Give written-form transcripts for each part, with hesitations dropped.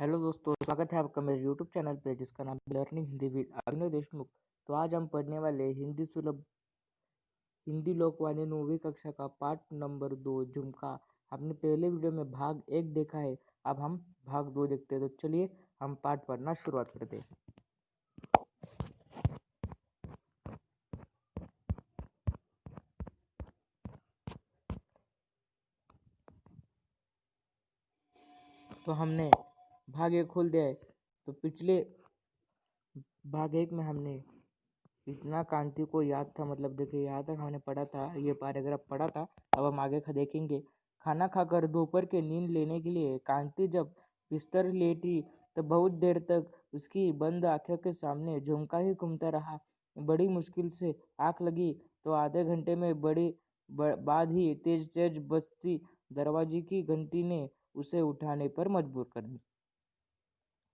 Hello दोस्तों, स्वागत है आपका मेरे यूट्यूब चैनल पे जिसका नाम है लर्निंग हिंदी विद अभिनव देशमुख। तो आज हम पढ़ने वाले हिंदी सुलभ हिंदी लोकवाणी 9वीं कक्षा का पाठ नंबर 2 झुमका। आपने पहले वीडियो में भाग 1 देखा है। अब हम भाग 2 देखते हैं। तो चलिए हम पाठ पढ़ना शुरुआत करते हैं। तो हमने भाग 1 खोल दिया है। तो पिछले भाग 1 में हमने इतना कांति को याद था, मतलब देखिए यहाँ तक हमने पढ़ा था, ये पैराग्राफ पढ़ा था। अब हम आगे का देखेंगे। खाना खाकर दोपहर के नींद लेने के लिए कांति जब बिस्तर लेटी तो बहुत देर तक उसकी बंद आंखों के सामने झुमका ही घूमता रहा। बड़ी मुश्किल से आंख लगी तो आधे घंटे में बाद ही तेज तेज बजती दरवाजे की घंटी ने उसे उठाने पर मजबूर कर दी।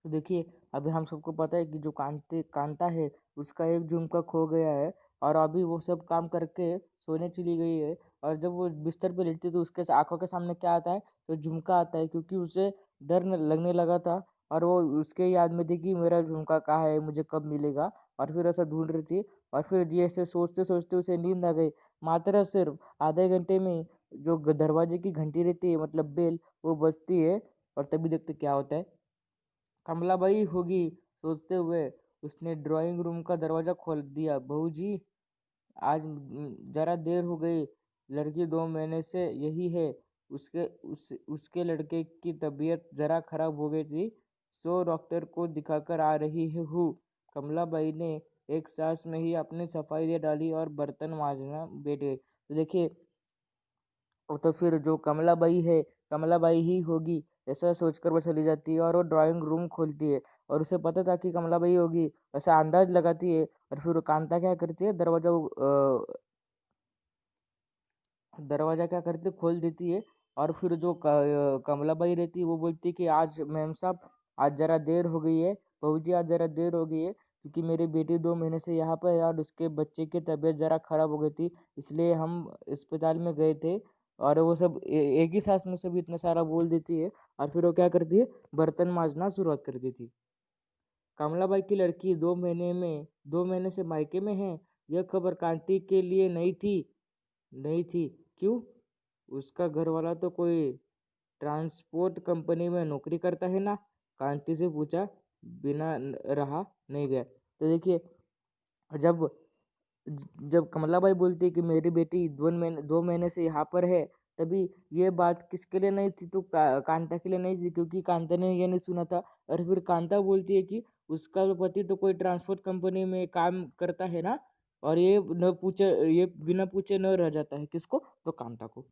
तो देखिए, अभी हम सबको पता है कि जो कांता है उसका एक झुमका खो गया है और अभी वो सब काम करके सोने चली गई है। और जब वो बिस्तर पे लेटती है तो उसके आंखों के सामने क्या आता है? तो झुमका आता है, क्योंकि उसे डर लगने लगा था और वो उसके याद में थी कि मेरा झुमका कहाँ है, मुझे कब मिलेगा। और फिर ऐसा ढूंढ रही थी और फिर ये ऐसे सोचते सोचते उसे नींद आ गई। मात्र सिर्फ आधे घंटे में जो दरवाजे की घंटी रहती है, मतलब बेल, वो बजती है। और तभी देखते क्या होता है। कमलाबाई होगी सोचते हुए उसने ड्राइंग रूम का दरवाजा खोल दिया। बहू जी, आज जरा देर हो गई। लड़की 2 महीने से यही है। उसके लड़के की तबीयत जरा खराब हो गई थी, सो डॉक्टर को दिखाकर आ रही हूँ। कमलाबाई ने एक सांस में ही अपनी सफाई दे डाली और बर्तन मांजना बैठ गई। तो देखिए, और तो फिर जो कमलाबाई है, कमलाबाई ही होगी, ऐसा सोचकर वो चली जाती है और वो ड्राइंग रूम खोलती है। और उसे पता था कि कमलाबाई होगी, ऐसा अंदाज लगाती है। और फिर वो कांता क्या करती है, दरवाजा क्या करती है, खोल देती है। और फिर जो कमलाबाई रहती है वो बोलती है कि आज मैम साहब, आज जरा देर हो गई है। बहू जी, आज जरा देर हो गई है क्योंकि मेरी बेटी 2 महीने से यहाँ पर है और उसके बच्चे की तबीयत जरा खराब हो गई थी, इसलिए हम अस्पताल में गए थे। और वो सब एक ही सांस में सब इतना सारा बोल देती है। और फिर वो क्या करती है, बर्तन मांजना शुरुआत कर देती। कमलाबाई की लड़की 2 महीने से मायके में है, यह खबर कांति के लिए नहीं थी। क्यों? उसका घर वाला तो कोई ट्रांसपोर्ट कंपनी में नौकरी करता है ना? कांति से पूछा बिना रहा नहीं गया। तो देखिए, जब जब कमलाबाई बोलती है कि मेरी बेटी 2 महीने से यहाँ पर है, तभी ये बात किसके लिए नहीं थी? तो कांता के लिए नहीं थी, क्योंकि कांता ने ये नहीं सुना था। और फिर कांता बोलती है कि उसका पति तो कोई ट्रांसपोर्ट कंपनी में काम करता है ना। और ये बिना पूछे न रह जाता है। किसको? तो कांता को।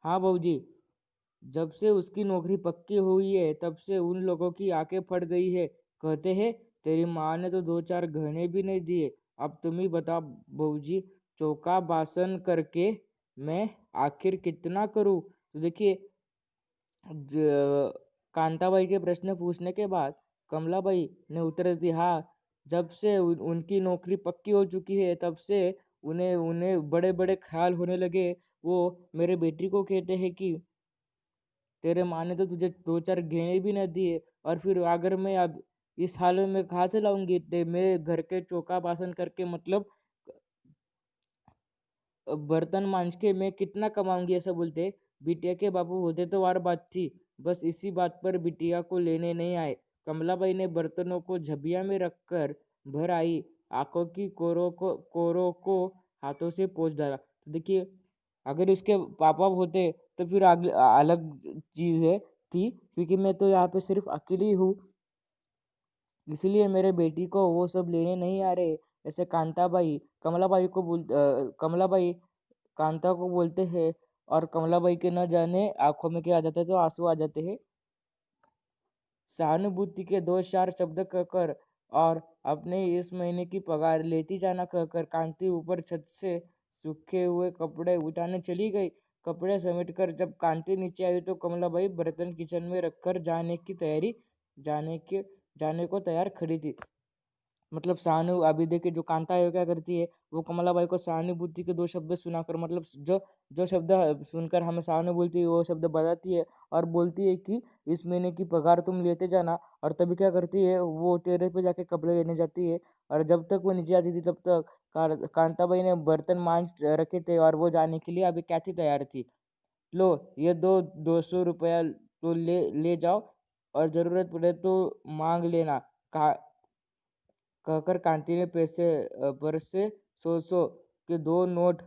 हाँ बाबूजी, जब से उसकी नौकरी पक्की हुई है तब से उन लोगों की आंखें फट गई है। कहते हैं तेरी माँ ने तो 2-4 गहने भी नहीं दिए। अब तुम ही बताओ बहूजी, चौका बासन करके मैं आखिर कितना करूं? तो देखिए, कांताबाई के प्रश्न पूछने के बाद कमलाबाई ने उत्तर दिया, हाँ, जब से उनकी नौकरी पक्की हो चुकी है तब से उन्हें उन्हें बड़े बड़े ख्याल होने लगे। वो मेरे बेटी को कहते हैं कि तेरे माँ ने तो तुझे 2-4 गहने भी न दिए। और फिर अगर मैं अब इस हाल में कहाँ से लाऊंगी? मैं घर के चौका बासन करके, मतलब बर्तन मांज के मैं कितना कमाऊंगी? ऐसा बोलते। बिटिया के बापू होते तो और बात थी, बस इसी बात पर बिटिया को लेने नहीं आए। कमलाबाई ने बर्तनों को झबिया में रखकर भर आई आंखों की कोरों को हाथों से पोंछ डाला। तो देखिए, अगर इसके पापा होते तो फिर अलग चीज है थी, क्योंकि मैं तो यहाँ पे सिर्फ अकेली हूँ, इसलिए मेरे बेटी को वो सब लेने नहीं आ रहे। ऐसे कमलाबाई कांता को बोलते हैं। और कमलाबाई के न जाने आंखों में क्या आ जाते हैं, तो आंसू आ जाते हैं। सहानुभूति के 2-4 शब्द कहकर और अपने इस महीने की पगार लेती जाना कहकर कांति ऊपर छत से सूखे हुए कपड़े उठाने चली गई। कपड़े समेटकर जब कांति नीचे आई तो कमलाबाई बर्तन किचन में रखकर जाने को तैयार खड़ी थी। मतलब सहानु अभी देखिए जो कांता है वो क्या करती है, वो कमलाबाई को सहानुभूति के दो शब्द सुनाकर मतलब जो जो शब्द सुनकर हमें सहानुभूति वो शब्द बताती है और बोलती है कि इस महीने की पगार तुम लेते जाना। और तभी क्या करती है, वो टेरेस पे जाके कपड़े लेने जाती है। और जब तक वो नीचे आती थी तब तक कांताबाई ने बर्तन मांज रखे थे और वो जाने के लिए अभी क्या थी तैयार थी। लो ये 200 रुपया तो ले ले जाओ और जरूरत पड़े तो मांग लेना, कहकर कांति ने पर्स से 100 के 2 नोट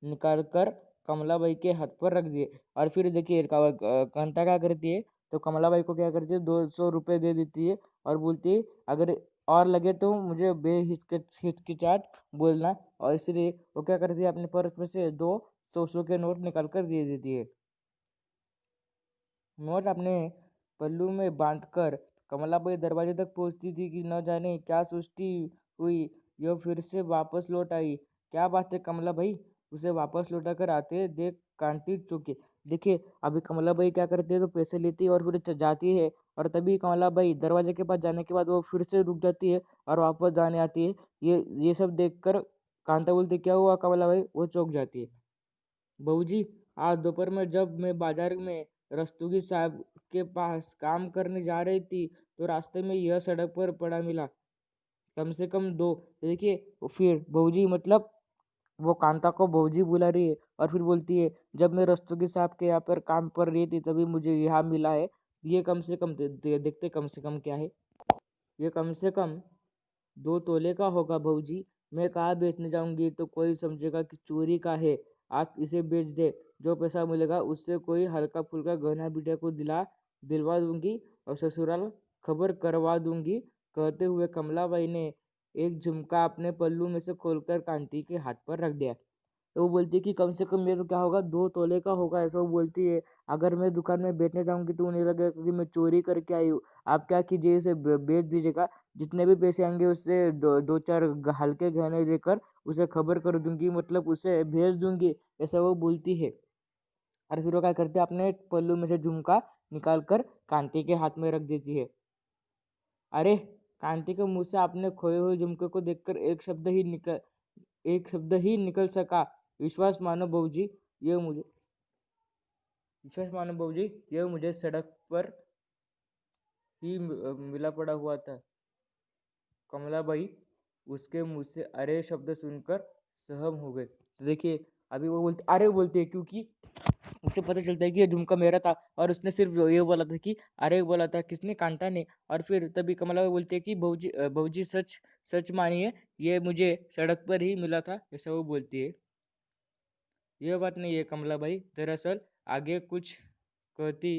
निकालकर कमलाबाई के हाथ पर रख दिए। और फिर देखिए कांता क्या करती है, तो कमलाबाई को क्या करती है, 200 रुपये दे देती है और बोलती है अगर और लगे तो मुझे हिचकिचाहट बोलना। और इसलिए वो क्या करती है, अपने पर्स में से 2 100 के नोट निकाल कर दे देती है। नोट अपने पल्लू में बांधकर कमलाबाई दरवाजे तक पहुंचती थी कि न जाने क्या सोचती हुई यह फिर से वापस लौट आई। क्या बात है कमलाबाई, उसे वापस लौटाकर आते देख कांति चौंकी। देखिए अभी कमलाबाई क्या करती है, तो पैसे लेती है और फिर जाती है। और तभी कमलाबाई दरवाजे के पास जाने के बाद वो फिर से रुक जाती है और वापस जाने आती है। ये सब देखकर कांता बोलती क्या हुआ कमलाबाई, वो चौंक जाती है। बहूजी, आज दोपहर में जब मैं बाजार में रस्तोगी साहब के पास काम करने जा रही थी तो रास्ते में यह सड़क पर पड़ा मिला, कम से कम दो। देखिए फिर बहूजी मतलब वो कांता को बहूजी बुला रही है और फिर बोलती है जब मैं रस्तोगी साहब के यहाँ पर काम पर रही थी तभी मुझे यहाँ मिला है। ये कम से कम देखते कम से कम क्या है, ये कम से कम 2 तोले का होगा बहूजी। मैं कहाँ बेचने जाऊंगी तो कोई समझेगा कि चोरी का है। आप इसे बेच दे, जो पैसा मिलेगा उससे कोई हल्का फुल्का गहना बिटिया को दिलवा दूंगी और ससुराल खबर करवा दूंगी। कहते हुए कमलाबाई ने एक झुमका अपने पल्लू में से खोलकर कांति के हाथ पर रख दिया। तो वो बोलती है कि कम से कम मेरे को क्या होगा, 2 तोले का होगा, ऐसा वो बोलती है। अगर मैं दुकान में बेचने जाऊंगी तो उन्हें लगेगा कि मैं चोरी करके आई हूँ। आप क्या कीजिए, इसे बेच दीजिएगा, जितने भी पैसे आएंगे उससे दो चार हल्के गहने देकर उसे खबर कर दूंगी, मतलब उसे भेज दूंगी, ऐसा वो बोलती है। और फिर वो क्या करते हैं, अपने पल्लू में से झुमका निकाल कर कांति के हाथ में रख देती है। अरे, कांति के मुंह से अपने खोए हुए झुमके को देखकर एक शब्द ही निकल सका, विश्वास मानो बहूजी, ये मुझे विश्वास मानो बहूजी, ये मुझे सड़क पर ही मिला पड़ा हुआ था। कमलाबाई उसके मुंह से अरे शब्द सुनकर सहम हो गए। तो देखिए अभी वो बोलते अरे बोलते हैं क्योंकि उसे पता चलता है कि ये झुमका मेरा था और उसने सिर्फ ये बोला था कि अरे बोला था, किसने, कांता ने। और फिर तभी कमलाबाई बोलती है कि बहूजी सच सच मानिए, ये मुझे सड़क पर ही मिला था, ऐसा वो बोलती है। यह बात नहीं है कमलाबाई, दरअसल आगे कुछ कहती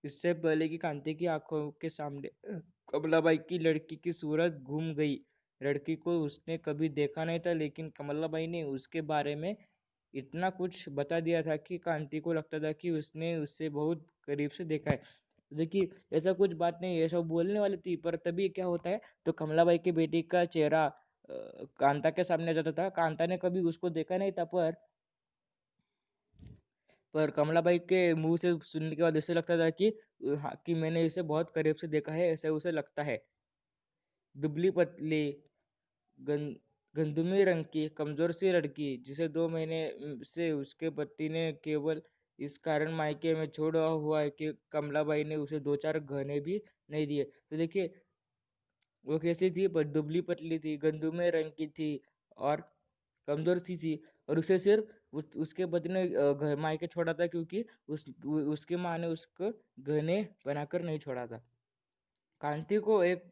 इससे पहले कि कांति की आंखों के सामने कमलाबाई की लड़की की सूरत घूम गई। लड़की को उसने कभी देखा नहीं था, लेकिन कमलाबाई ने उसके बारे में इतना कुछ बता दिया था कि कांति को लगता था कि उसने उससे बहुत करीब से देखा है। देखिए ऐसा कुछ बात नहीं, ये सब बोलने वाली थी, पर तभी क्या होता है, तो कमलाबाई की बेटी का चेहरा कांता के सामने आ जाता था। कांता ने कभी उसको देखा नहीं था, पर कमलाबाई के मुंह से सुनने के बाद ऐसे लगता था कि हाँ, कि मैंने इसे बहुत करीब से देखा है, ऐसे उसे लगता है। दुबली पतली गं, गंधुमी रंग की कमजोर सी लड़की, जिसे 2 महीने से उसके पति ने केवल इस कारण मायके में छोड़ा हुआ है कि कमलाबाई ने उसे 2 4 गहने भी नहीं दिए। तो देखिए वो कैसी थी, पर दुबली पतली थी, गंधुमे रंग की थी और कमजोर सी थी। और उसे सिर्फ उसके पति ने घर मायके छोड़ा था क्योंकि उसकी माँ ने उसको गहने बनाकर नहीं छोड़ा था। कांति को एक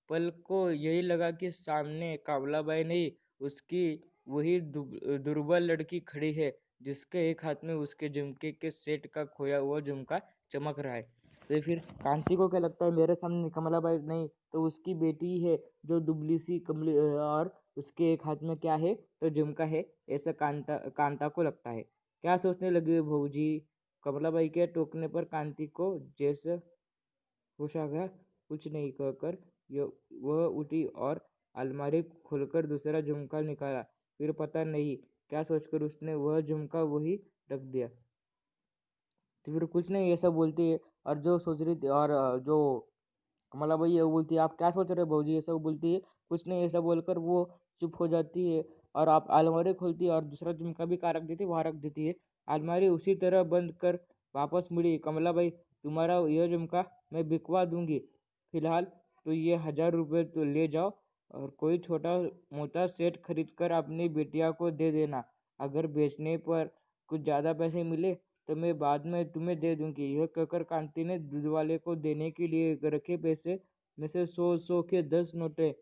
पल को यही लगा कि सामने काबलाबाई नहीं, उसकी वही दुर्बल लड़की खड़ी है, जिसके एक हाथ में उसके झुमके के सेट का खोया हुआ झुमका चमक रहा है। तो फिर कांति को क्या लगता है, मेरे सामने कमलाबाई नहीं तो उसकी बेटी है जो दुबली सी कमली और उसके एक हाथ में क्या है, तो झुमका है, ऐसा कांता को लगता है। क्या सोचने लगे भौजी, कमलाबाई के टोकने पर कांति को जैसे होश आ गया। कुछ नहीं कहकर वह उठी और अलमारी खोलकर दूसरा झुमका निकाला। फिर पता नहीं क्या सोचकर उसने वह झुमका वही रख दिया। तो फिर कुछ नहीं ऐसा बोलती है, और जो सोच रही थी, और जो कमला भाई ये बोलती है आप क्या सोच रहे हो भाजी, ऐसा बोलती है। कुछ नहीं ऐसा बोलकर वो चुप हो जाती है और आप अलमारी खोलती है और दूसरा झुमका भी कहाँ रख देती है, वहाँ रख देती है। अलमारी उसी तरह बंद कर वापस मुड़ी। कमला भाई तुम्हारा यह झुमका मैं बिकवा दूंगी, फिलहाल तो ये 1000 रुपये तो ले जाओ और कोई छोटा मोटा सेट खरीद कर अपनी बिटिया को दे देना। अगर बेचने पर कुछ ज़्यादा पैसे मिले तो मैं बाद में तुम्हें दे दूंगी। यह कहकर कांति ने दूध वाले को देने के लिए रखे पैसे में से 100 के 10 नोटें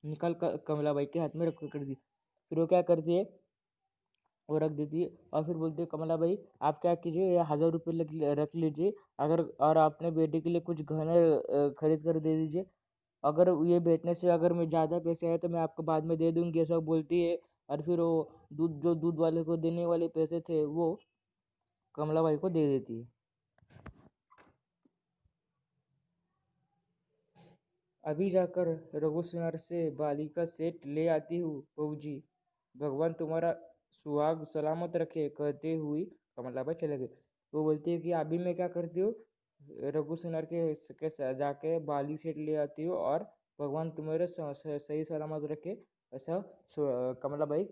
निकाल कर कमला बाई के हाथ में रख कर दी। फिर वो क्या करती है, वो रख देती है और फिर बोलती है कमला भाई आप क्या कीजिए, ये 1000 रुपये रख लीजिए, अगर और अपने बेटे के लिए कुछ गहने खरीद कर दे दीजिए। अगर ये बेचने से अगर मैं ज़्यादा पैसे आए तो मैं आपको बाद में दे दूंगी, ऐसा बोलती है। और फिर वो दूध वाले को देने वाले पैसे थे वो कमला बाई को दे देती है। अभी जाकर रघुसुनर से बाली का सेट ले आती हूँ बहूजी, भगवान तुम्हारा सुहाग सलामत रखे, कहते हुई कमलाबाई चले गए। वो बोलती है कि अभी मैं क्या करती हूँ, रघुसुनर के जाके बाली सेट ले आती हूँ और भगवान तुम्हारे सही सलामत रखे, ऐसा कमलाबाई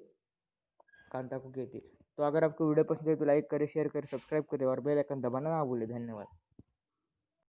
कांता को कहती। तो अगर आपको वीडियो पसंद है तो लाइक करें, शेयर करें, सब्सक्राइब करें और बेल आइकन दबाना ना भूलें। धन्यवाद।